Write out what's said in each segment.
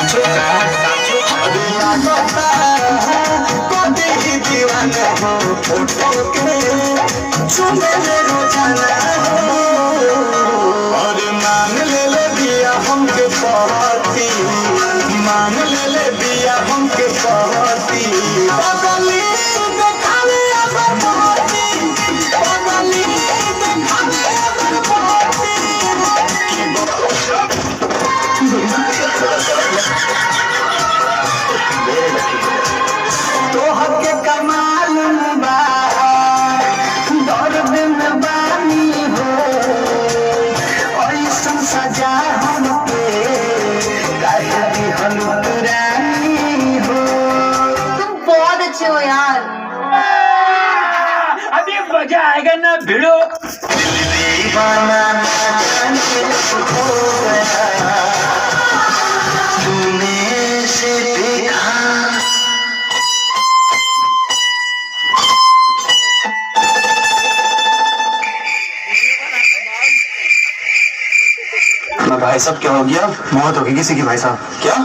साचो का साचो दिया कोते ही दीवाना हो फोटो के चुमे ले रोजाना हो और मान ले दिया हमके पहती मान ले दिया हमके पहती बगली देखावे अगर पहती बगली देखावे अगर पहती तोहर के कमाल बा दर्द में बानी हो ऐसन सजा हमके काहे दिहल रानी हो। तुम बहुत अच्छे हो यार। अभी मजा आएगा ना भिड़ो। दीवाना ना जाने हो गया तूने से देखा। भाई साहब क्या हो गया? मौत होगी किसी की भाई साहब। क्या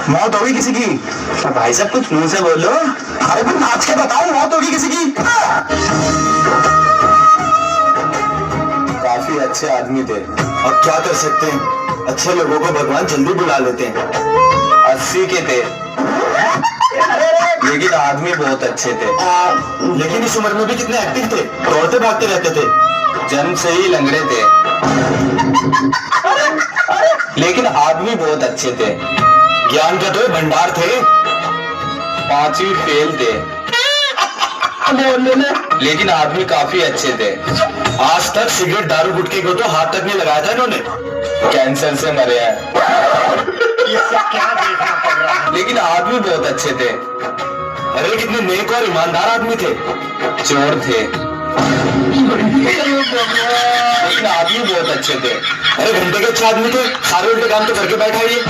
मौत होगी किसी की? भाई साहब कुछ मुंह से बोलो। अरे फिर नाच के बताओ मौत होगी किसी की। काफी अच्छे आदमी थे, अब क्या कर सकते हैं, अच्छे लोगों को भगवान जल्दी बुला लेते हैं। 80 के थे लेकिन आदमी बहुत अच्छे थे। लेकिन इस उम्र में भी कितने एक्टिव थे, दौड़ते भागते रहते थे, जन्म से ही लंगड़े थे लेकिन आदमी बहुत अच्छे थे। ज्ञान का तो भंडार थे, 5वीं फेल थे लेकिन आदमी काफी अच्छे थे। आज तक सिगरेट दारू गुटखे को तो हाथ तक नहीं लगाया था इन्होंने, कैंसर से मरे हैं क्या देखना पड़ रहा है? लेकिन आदमी बहुत अच्छे थे। अरे कितने नेक और ईमानदार आदमी थे, चोर थे लेकिन आदमी बहुत अच्छे थे। अरे घंटे के अच्छे आदमी थे, सारे उल्टे काम तो करके बैठा ही है।